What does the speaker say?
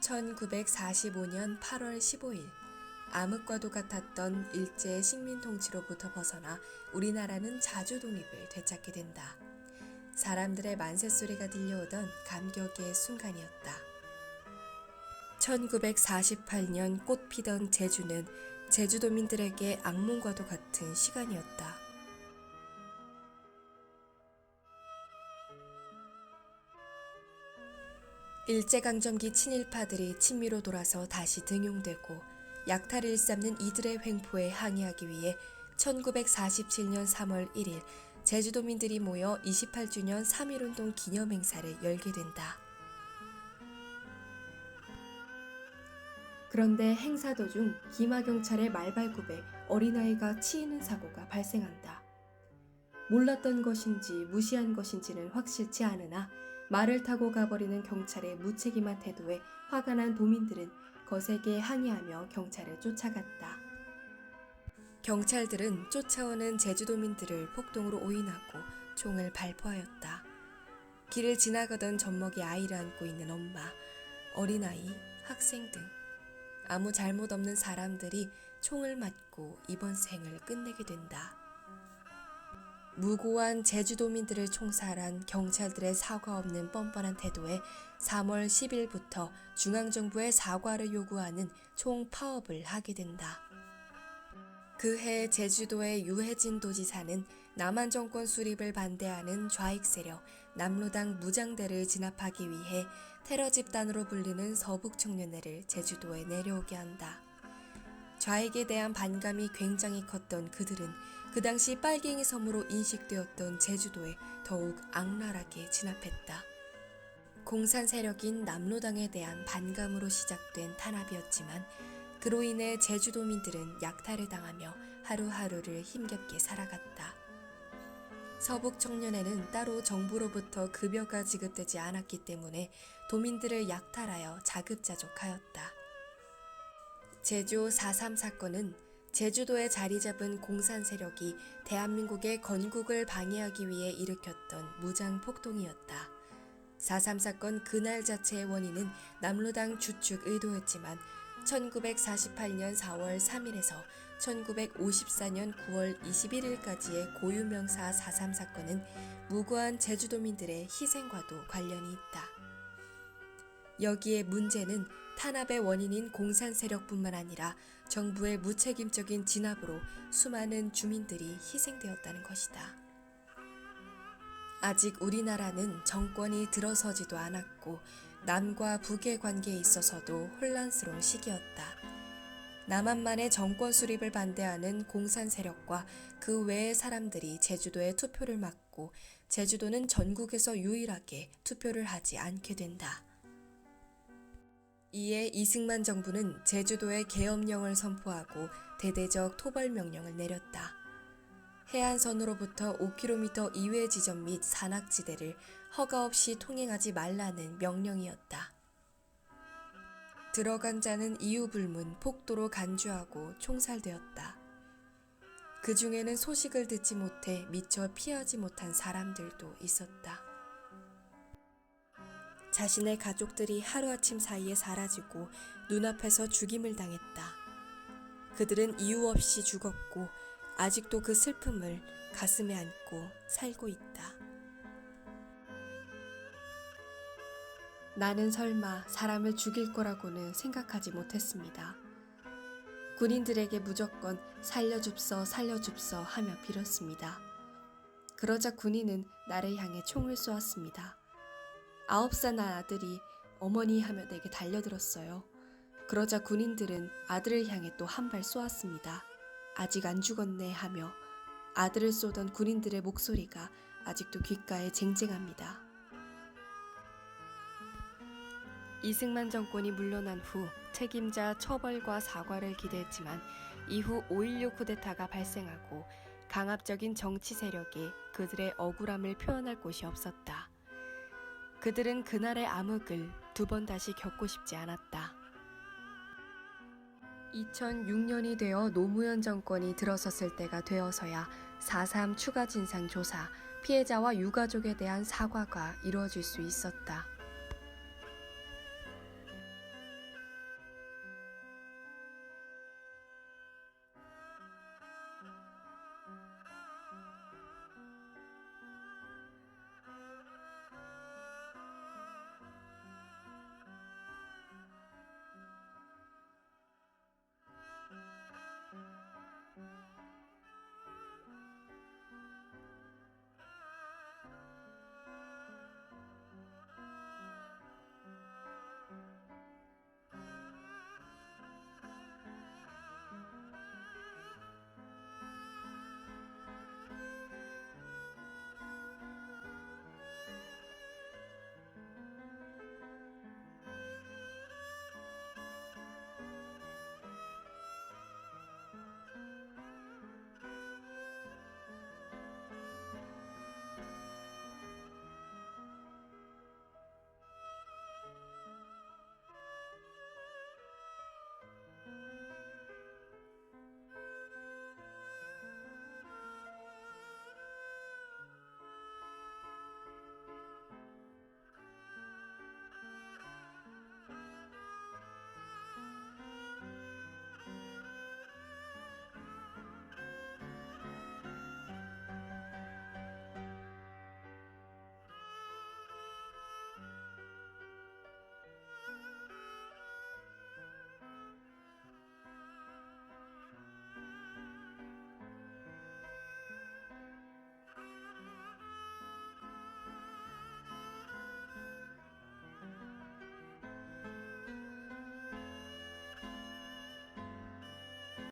1945년 8월 15일, 암흑과도 같았던 일제의 식민 통치로부터 벗어나 우리나라는 자주 독립을 되찾게 된다. 사람들의 만세소리가 들려오던 감격의 순간이었다. 1948년 꽃 피던 제주는 제주도민들에게 악몽과도 같은 시간이었다. 일제강점기 친일파들이 친미로 돌아서 다시 등용되고 약탈을 일삼는 이들의 횡포에 항의하기 위해 1947년 3월 1일 제주도민들이 모여 28주년 3.1운동 기념행사를 열게 된다. 그런데 행사 도중 기마경찰의 말발굽에 어린아이가 치이는 사고가 발생한다. 몰랐던 것인지 무시한 것인지는 확실치 않으나 말을 타고 가버리는 경찰의 무책임한 태도에 화가 난 도민들은 거세게 항의하며 경찰을 쫓아갔다. 경찰들은 쫓아오는 제주도민들을 폭동으로 오인하고 총을 발포하였다. 길을 지나가던 젖먹이 아이를 안고 있는 엄마, 어린아이, 학생 등 아무 잘못 없는 사람들이 총을 맞고 이번 생을 끝내게 된다. 무고한 제주도민들을 총살한 경찰들의 사과 없는 뻔뻔한 태도에 3월 10일부터 중앙정부의 사과를 요구하는 총파업을 하게 된다. 그해 제주도의 유해진 도지사는 남한 정권 수립을 반대하는 좌익 세력 남로당 무장대를 진압하기 위해 테러 집단으로 불리는 서북청년회를 제주도에 내려오게 한다. 좌익에 대한 반감이 굉장히 컸던 그들은 그 당시 빨갱이 섬으로 인식되었던 제주도에 더욱 악랄하게 진압했다. 공산 세력인 남로당에 대한 반감으로 시작된 탄압이었지만 그로 인해 제주도민들은 약탈을 당하며 하루하루를 힘겹게 살아갔다. 서북청년회는 따로 정부로부터 급여가 지급되지 않았기 때문에 도민들을 약탈하여 자급자족하였다. 제주 4.3 사건은 제주도에 자리 잡은 공산 세력이 대한민국의 건국을 방해하기 위해 일으켰던 무장 폭동이었다. 4.3 사건 그날 자체의 원인은 남로당 주축 의도였지만 1948년 4월 3일에서 1954년 9월 21일까지의 고유명사 4.3 사건은 무고한 제주도민들의 희생과도 관련이 있다. 여기에 문제는 탄압의 원인인 공산 세력뿐만 아니라 정부의 무책임적인 진압으로 수많은 주민들이 희생되었다는 것이다. 아직 우리나라는 정권이 들어서지도 않았고 남과 북의 관계에 있어서도 혼란스러운 시기였다. 남한만의 정권 수립을 반대하는 공산 세력과 그 외의 사람들이 제주도에 투표를 막고 제주도는 전국에서 유일하게 투표를 하지 않게 된다. 이에 이승만 정부는 제주도에 계엄령을 선포하고 대대적 토벌 명령을 내렸다. 해안선으로부터 5km 이외 지점 및 산악지대를 허가 없이 통행하지 말라는 명령이었다. 들어간 자는 이유불문 폭도로 간주하고 총살되었다. 그 중에는 소식을 듣지 못해 미처 피하지 못한 사람들도 있었다. 자신의 가족들이 하루아침 사이에 사라지고 눈앞에서 죽임을 당했다. 그들은 이유 없이 죽었고 아직도 그 슬픔을 가슴에 안고 살고 있다. 나는 설마 사람을 죽일 거라고는 생각하지 못했습니다. 군인들에게 무조건 살려줍서 살려줍서 하며 빌었습니다. 그러자 군인은 나를 향해 총을 쏘았습니다. 9살 난 아들이 어머니 하며 내게 달려들었어요. 그러자 군인들은 아들을 향해 또 한 발 쏘았습니다. 아직 안 죽었네 하며 아들을 쏘던 군인들의 목소리가 아직도 귓가에 쟁쟁합니다. 이승만 정권이 물러난 후 책임자 처벌과 사과를 기대했지만 이후 5.16 쿠데타가 발생하고 강압적인 정치 세력이 그들의 억울함을 표현할 곳이 없었다. 그들은 그날의 암흑을 두 번 다시 겪고 싶지 않았다. 2006년이 되어 노무현 정권이 들어섰을 때가 되어서야 4.3 추가 진상 조사, 피해자와 유가족에 대한 사과가 이루어질 수 있었다.